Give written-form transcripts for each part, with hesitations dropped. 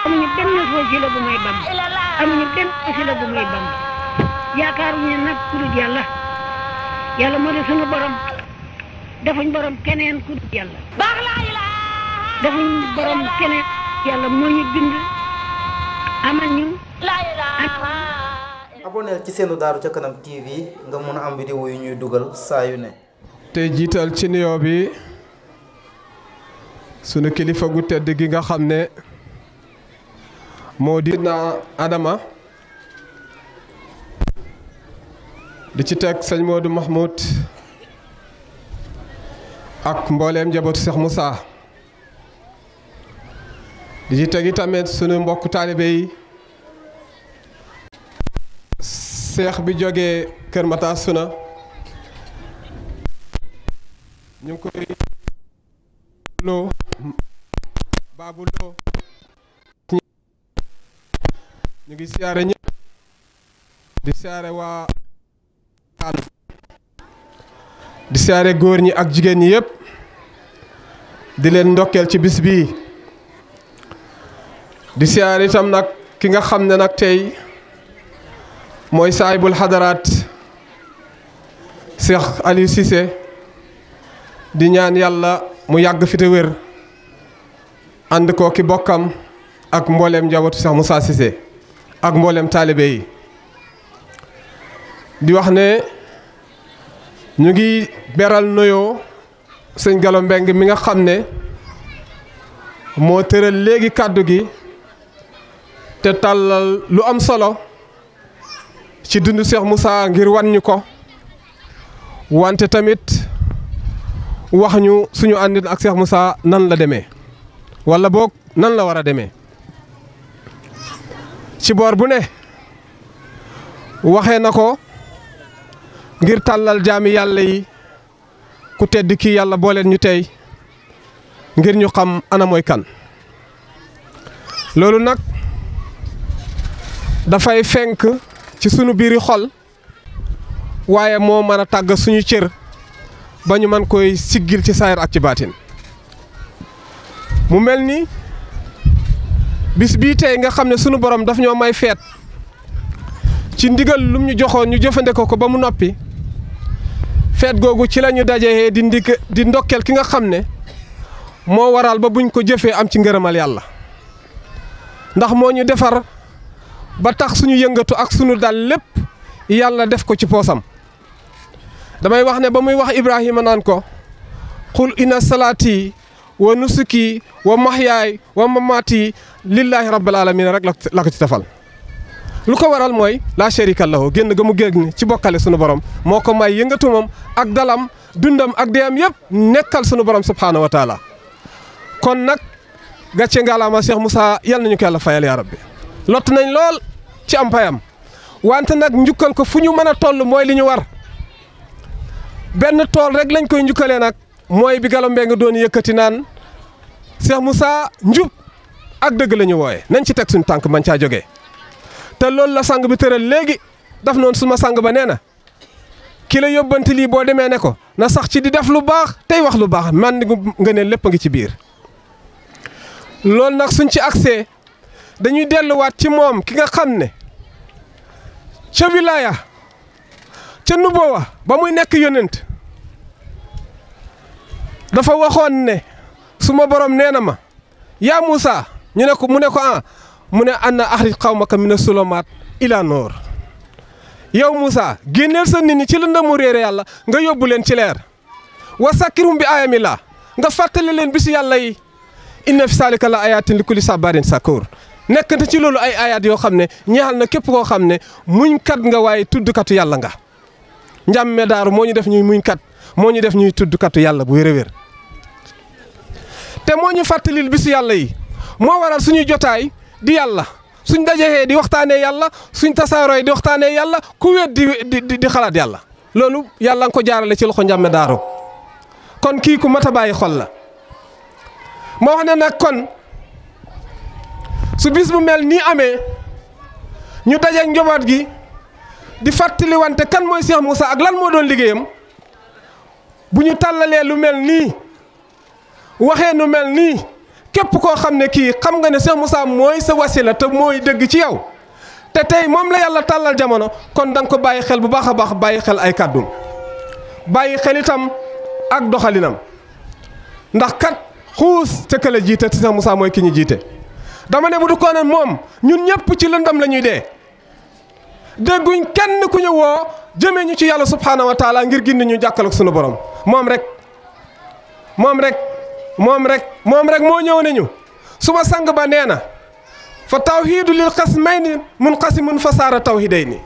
amuñu benn wasila bu may Bamba amuñu benn wasila bu may Bamba yaakaaruñu nag ku dul yàlla yàlla moo di sunu borom defuñ borom keneen ku dul yàlla defuñ borom keneen yàlla moo ñu bind amal ñu aboneel ci seenu Daaru ca Kanam TV nga mën a am vidéo yu ñuy dugal saa yu ne. tey jiital ci nuyoo bi sunu kilifa gu tedd gi nga xam ne moo di na Adama di ci teg sëñ Modou Mahmoud ak mbooleem njabootu Cheikh Moussa di ci teg itamit sunu mbokku taalibe yi seex bi jógee Kër Matar Suna ñu ngi koy loo baabu loo ñu ngi siyaare ñëpp di siyaare waa di siyaare góor ñi ak jigéen ñi yëpp di leen ndokkeel ci bis bii di siyaare itam nag ki nga xam ne nag tey mooy saahibul xadaraat Cheikh Aliou Cissé di ñaan yàlla mu yàgg fi te wér ànd koo ki bokkam ak mbooleem njabootu Cheikh Moussa Cissé ak mbooleem taalibe yi di wax ne ñu ngi beral nuyoo sëñ Gallo Mbeng mi nga xam ne moo tëral léegi kàddu gi te tàllal lu am solo ci dundu Cheikh Moussa ngir wan ñu ko wante tamit wax ñu suñu àndin ak Cheikh Moussa nan la demee walla boog nan la war a demee ci boor bu ne waxee na ko ngir tàllal jaami yàlla yi ku tedd kii yàlla booleen ñu tey ngir ñu xam ana mooy kan loolu nag dafay fenk ci sunu biiri xol waaye moo mën a tàgg suñu cër ba ñu mën koy siggil ci saayir ak ci baatin mu mel ni bis bii tey nga xam ne sunu borom daf ñoo may feet ci ndigal lum ñu joxoon ñu jëfandikoo ko ba mu noppi feet googu ci la ñu dajee di ndokkeel ki nga xam ne moo waral ba buñ ko jëfee am ci ngërëmal yàlla ndax moo ñu defar ba tax suñu yëngatu ak suñu dal lépp yàlla def ko ci poosam damay wax ne ba muy wax Ibrahima naan ko qul inna salaati wa nusuki wa mahyaay wa mamaati lillahi rabbil alamin rek la ko ci defal lu ko waral mooy la sharika lahu génn ga mu génn ci bokkale sunu borom moo ko may yëngatu moom ak dalam dundam ak deyam yëpp nekkal sunu borom subhaanahu wa taala kon nag gàcce ngalaama Cheikh Moussa yal nañu ko yàlla fayal yaa rabbi lott nañ lool ci am payam wante nag njukkal ko fu ñu mën a toll mooy li ñu war benn tool rek lañ koy njukkalee nag mooy bi Gallo Mbeng doon yëkkati naan Cheikh Moussa njub ak dëgg la ñu wooye nañ ci teg suñu tànk man caa jógee te loolu la sang bi tëral léegi daf noonu suma sang ba nee na ki la yóbbanti lii boo demee ne ko na sax ci di def lu baax tey wax lu baax man nga ne lépp a ngi ci biir loolu nag suñ ci accès dañuy delluwaat ci moom ki nga xam ne ca wilaaya ca nubuwa ba muy nekk yonent dafa waxoon ne suma borom nee na ma yaa Moussa ñu ne ko mu ne ko mu ne anna axrij qawmaka mina sulumaat ila noor yow Moussa génneel sa nit ñi ci lëndëmu réere yàlla nga yóbbu leen ci leer wa sakkirum bi ayamillah nga fàttali leen bisi yàlla yi inna fi saalika la ayatin li kulli sabarin sakoor nekk na ci loolu ay ayat yoo xam ne ñaal na képp koo xam ne muñkat nga waaye tuddkatu yàlla nga njàmme daaru moo ñu def ñuy muñkat moo ñu def ñuy tuddkatu yàlla bu wér-wér te moo ñu fàttalil bisi yàlla yi moo waral suñuy jotaay di yàlla suñ dajee di waxtaanee yàlla suñ tasaarooy di waxtaanee yàlla ku wéet di xalaat yàlla loolu yàlla nga ko jaarale ci loxo njàmme daaru kon kii ku mat a bàyyi xol la moo wax ne nag kon su bis bu mel nii amee ñu dajeek njaboot gi di fàttali wante kan mooy Cheikh Moussa ak lan moo doon liggéeyam bu ñu tàllalee lu mel nii waxee nu mel nii képp koo xam ne kii xam nga ne Cheikh Moussa mooy sa wasila te mooy dëgg ci yow te tey moom la yàlla tàllal jamono kon da nga ko bàyyi xel bu baax a baax bàyyi xel ay kàddum bàyyi xel itam ak doxalinam ndax kat xuus te kële jiite te Cheikh Moussa mooy ki ñu jiite dama ne bu du ko ne moom ñun ñëpp ci lëndam la ñuy dee dégguñ kenn ku ñu woo jëmee ñu ci yàlla subhaanahu wa taala ngir gindi ñu jàkkal ak sunu borom moom rek moo ñëw nañu suma sang ba nee na fa tawhiidu lil qismayni munqasimun fa saara tawhidayni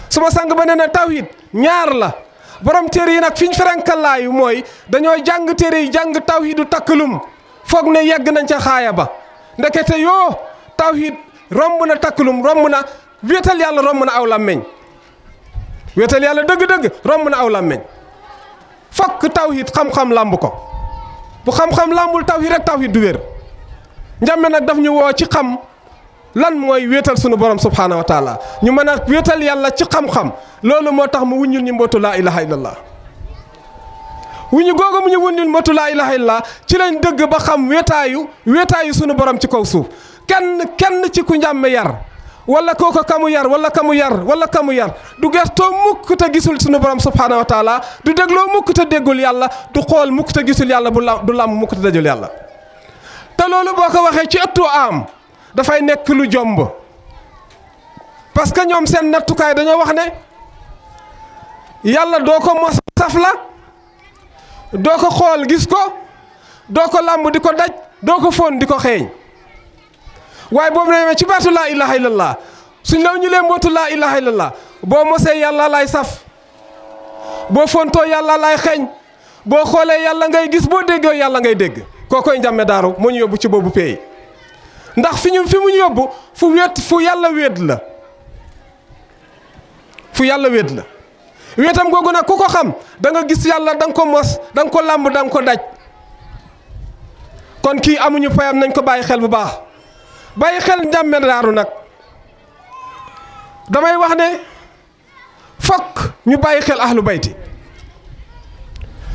suma sang ba nee na tawhid ñaar la borom téere yi nag fi ñu ferenkalaayu mooy dañoo jàng téere yi jàng tawhidu takkalum foog ne yegg nañ ca xaaya ba ndekete yoo tawhid romb na takkalum romb na wéetal yàlla romb na aw làmmeñ wéetal yàlla dëgg-dëgg romb na aw làmmeñ fokk tawhid xam-xam làmb ko bu xam-xam làmbul tawhid rek tawhid du wér njàmme nag daf ñu woo ci xam lan mooy wéetal sunu borom subhaanahu wa taala ñu mën a wéetal yàlla ci xam-xam loolu moo tax mu wuññul ñu mbootu laa ilaha illallah wuñu googu mu ñu wuññul mbootu laa ilaha illallah ci lañ dëgg ba xam wéetaayu sunu borom ci kaw suuf kenn ci ku njàmme yar wala kooko kamu yar wala kamu yar du gertoo mukk te gisul sunu borom subhaanahu wa taala du dégloo mukk te déggul yàlla du xool mukk te gisul yàlla du làmb mukk te dajul yàlla te loolu boo ko waxee ci ëttu am dafay nekk lu jomb parce que ñoom seen nattukaay dañoo wax ne yàlla doo ko mos saf la doo ko xool gis ko doo ko làmb di ko daj doo ko fóon di ko xeeñ waaye boobu ne ci baatu laa ilaha illallah suñ law ñu lee mbootu laa ilaha illallah boo mosee yàlla lay saf boo fontoo yàlla lay xeeñ boo xoolee yàlla ngay gis boo déggoo yàlla ngay dégg kookoy njàmme daaru moo ñu yóbbu ci boobu peey ndax fi mu ñu yóbbu fu yàlla wéet la wéetam googu nag ku ko xam da nga gis yàlla da nga ko mos da nga ko làmb da nga ko daj kon kii amuñu payam nañ ko bàyyi xel bu baax bàyyi xel njàmme daaru nag damay wax ne fokk ñu bàyyi xel ahlu bayti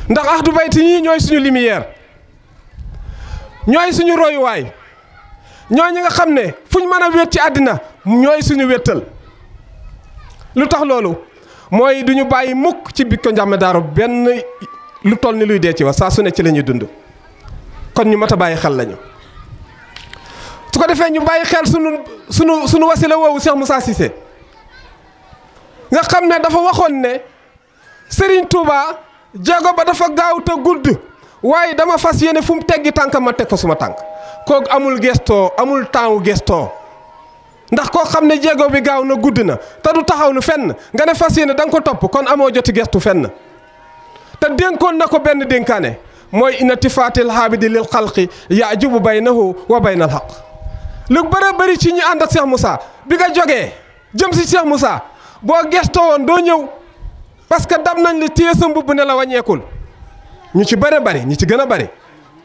ndax ahlu bayti ñii ñooy suñu lumière ñooy suñu royuwaay ñooy ñi nga xam ne fu ñu mën a wéet ci àddina ñooy suñu wéttal lu tax loolu mooy du ñu bàyyi mukk ci biir ko njàmme daaru benn lu toll ni luy dee ci wax saa su ne ci la ñuy dund kon ñu mat a bàyyi xel lañu su ko defee ñu bàyyi xel sunu wasila woowu Cheikh Moussa Cissé nga xam ne dafa waxoon ne Serigne Touba jéego ba dafa gaaw te gudd waaye dama fas yéene fu mu teggi tànkam ma teg fa suma tànk kooku amul gestoo amul temps gestoo ndax koo xam ne jéego bi gaaw na gudd na te du taxaw lu fenn nga ne fas yéene da nga ko topp kon amoo joti gestu fenn te dénkoon na ko benn dénkaane mooy inna tifaatil haabidi lil xalqi yaajubu baynahu wa baynal xaq lu bëri ci ñu ànd ak Cheikh Moussa bi nga jógee jëm si Cheikh Moussa boo gestoo woon doo ñëw parce que dam nañ li téye sa mbubb ne la wàññeekul ñu ci bëri ñi ci gën a bëri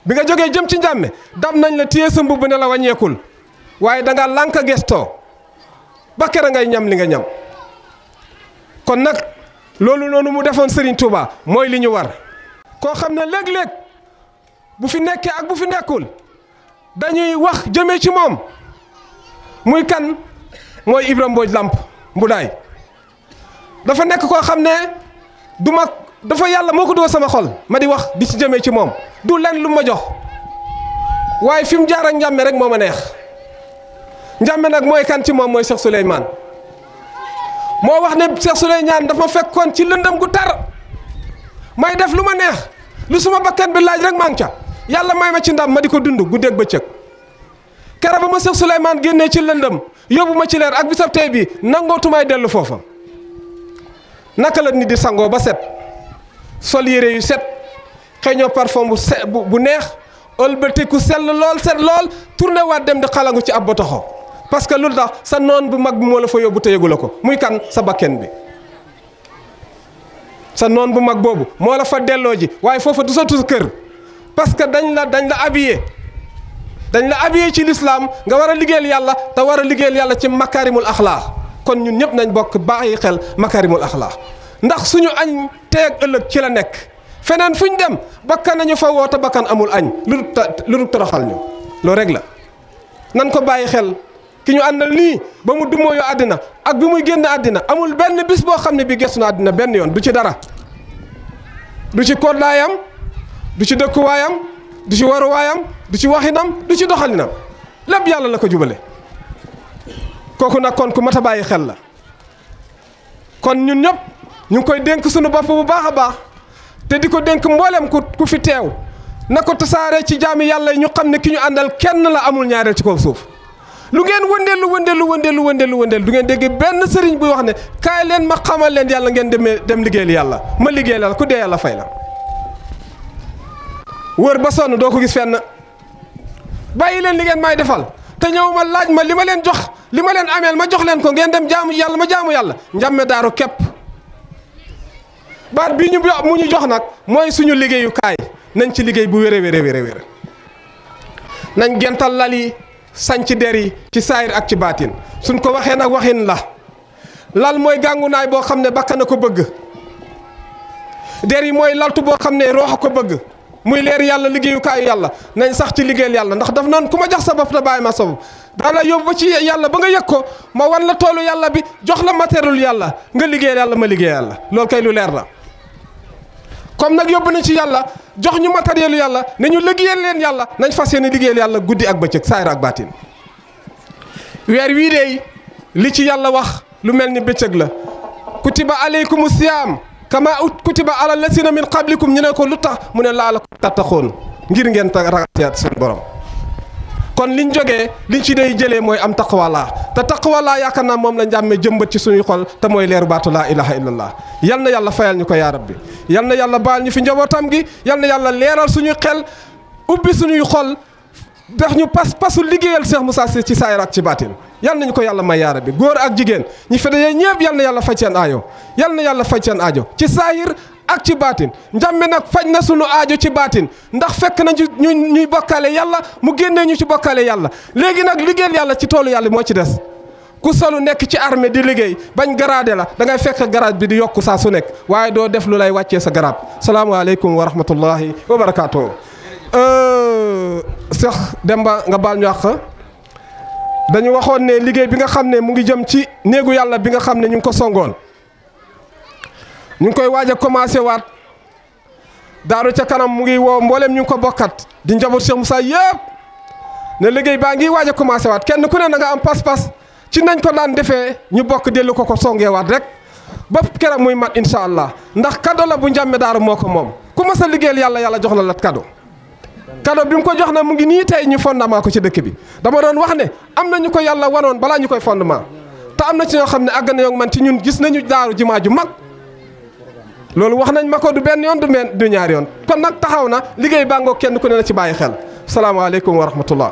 bi nga jógee jëm ci njàmme dam nañ la téye sa mbubb ne la wàññeekul waaye da nga lànk gestoo ba kera ngay ñam li nga ñam kon nag loolu noonu mu defoon Serigne Touba mooy li ñu war koo xam ne léeg-léeg bu fi nekkee ak bu fi nekkul dañuy wax jëmee ci moom muy kan mooy Ibrahima Mbodj Lamp Mbudaay dafa nekk koo xam ne du ma dafa yàlla moo ko doo sama xol ma di wax di ci jëmee ci moom du len lu ma jox waaye fi mu jaar ak njàmme rek moo ma neex njàmme nag mooy kan ci moom mooy Cheikh Souleymane moo wax ne Cheikh Souleymane dafa fekkoon ci lëndëm gu tar may def lu ma neex lu suma bakkan bi laaj rek maa ngi ca yàlla may ma ci ndam ma di ko dund guddeeg bëccëg kere ba ma Cheikh Souleymane génnee ci lëndëm yóbbu ma ci leer ak bisab tey bi nangootumaay dellu foofa naka la nit di sangoo ba set sol yére yu set xeeñoo parfum bu neex ëlbatiku sell lool set lool tourné waat dem di xalangu ci ab botoxo parce que lu tax sa noon bu mag bi moo la fa yóbbu te yëgu la ko muy kan sa bakken bi sa noon bu mag boobu moo la fa delloo ji waaye foofa du sa tus kër parce que dañ la habillé ci l'islam nga war a liggéeyal yàlla te war a liggéeyal yàlla ci makarimul axlaax kon ñun ñëpp nañ bokk bàyyi xel makarimul axlaax ndax suñu añ teeg ëllëg ci la nekk feneen fu ñu dem bakkan nañu fa woote bakkan amul añ lu dul toroxal ñu loolu rek la. nan ko bàyyi xel ki ñu àndal nii ba mu dumóoyu àddina ak bi muy génn àddina amul benn bis boo xam ne bi gëstu na àddina benn yoon du ci dara du ci koddaayam du ci dëkkuwaayam du ci waruwaayam du ci waxinam du ci doxalinam lépp yàlla la ko jubale kooku nag kon ku mat a bàyyi xel la kon ñun ñëpp ñu ngi koy dénk suñu bopp bu baax a baax te di ko dénk mboolem ku fi teew na ko tasaare ci jaami yàlla ñu xam ne ki ñu àndal kenn la amul ñaareel ci kaw suuf lu ngeen wëndeelu du ngeen dégg benn sëriñ buy wax ne kaay leen ma xamal leen yàlla ngeen dem liggéeyal yàlla ma liggéeyal yàlla ku dee yàlla fay la wër ba sonn doo ko gis fenn bàyyi leen li ngeen may defal te ñëw ma laaj ma li ma leen jox li ma leen ameel ma jox leen ko ngeen dem jaamu yàlla ma jaamu yàlla njàmme daaru képp baat bii mu ñu jox nag mooy suñu liggéeyukaay nañ ci liggéey bu wér nañ gental lal yi sañ ci der yi ci saayir ak ci baatin suñ ko waxee nag waxin la lal mooy gàngunaay boo xam ne bakkan a ko bëgg der yi mooy laltu boo xam ne roox a ko bëgg muy leer yàlla liggéeyukaayu yàlla nañ sax ci liggéeyal yàlla ndax daf noonu ku ma jox sa bopp te bàyyi ma sa bopp daa la yóbbu ba ci yàlla ba nga yëg ko ma wan la toolu yàlla bi jox la matériel yàlla nga liggéeyal yàlla ma liggéey yàlla loolu kay lu leer la comme nag yóbbu nañ ci yàlla jox ñu matériel yàlla ne ñu liggéeyal leen yàlla nañ fas yéene liggéeyal yàlla guddi ak bëccëg saayir ak baatin weer wii de li ci yàlla wax lu mel ni bëccëg la kutiba aleykumu siyaam kama kutiba ala lasina min qablikum ñu ne ko lu tax mu ne laalakum tattaxoon ngir ngeen ragal seen borom kon liñ jógee liñ ci day jëlee mooy am taqwalaa te taqwalaa yaakaar naa moom la njàmme jëmbat ci suñuy xol te mooy leeru baatu laa ilaha illallah yal na yàlla fayal ñu ko yaa rabbi yal na yàlla baal ñu fi njabootam gi yal na yàlla leeral suñuy xel ubbi suñuy xol def ñu pasu liggéeyal Cheikh Moussa Cissé ci saayir ak ci baatin yal nañu ko yàlla may yaa rabbi góor ak jigéen ñi fi daje ñëpp yal na yàlla faj seen aajo yal na yàlla faj seen aajo ci saayir ak ci baatin njàmbe nag faj na sunu aajo ci baatin ndax fekk na ñuy bokkaale yàlla mu génnee ñu ci bokkaale yàlla léegi nag liggéeyal yàlla ci toolu yàlla moo ci des ku solu nekk ci armée di liggéey bañ garaade la da ngay fekk garaat bi di yokku saa su nekk waaye doo def lu lay wàccee sa garaat salaamaaleykum wa rahmatullahi wa barakaatu. Cheikh Demba nga baal ñu àq dañu waxoon ne liggéey bi nga xam ne mu ngi jëm ci néegu yàlla bi nga xam ne ñu ngi ko songoon ñu ngi koy waaj a commencé waat daaru ca kanam mu ngi woo mboolem ñu ngi ko bokkat di njaboot Cheikh Moussa yëpp ne liggéey baa ngi waaj a commencé waat kenn ku ne na nga am pas-pas ci nañ ko daan defee ñu bokk dellu ko songee waat rek ba keroog muy mat incha allah ndax kado la bu njàmme daaru moo ko moom ku mas a liggéeyal yàlla jox na la kado bi mu ko jox na mu ngi nii tey ñu fondement ko ci dëkk bi dama doon wax ne am na ñu ko yàlla wanoon balaa ñu koy fondement te am na ci ñoo xam ne àgg na yoon man ci ñun gis nañu daaru jumaa ju mag loolu wax nañ ma ko du benn yoon du ñaari yoon kon nag taxaw na liggéey baa ngoo kenn ku ne na ci bàyyi xel salaamaaleykum wa rahmatullah.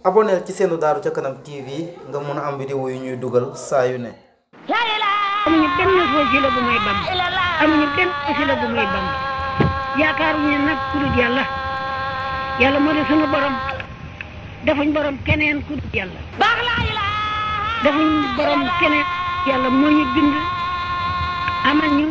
aboneel ci seenu Daaru ca Kanam TV nga mun a am vidéo yu ñuy dugal saa yu ne. amuñu benn wasila bu may bam amuñu benn wasila bu may bam yaakaaruñu nag ku dul yàlla yàlla moo di sunu borom defuñ borom keneen ku dul yàlla defuñ borom keneen yàlla moo ñu bind amal ñu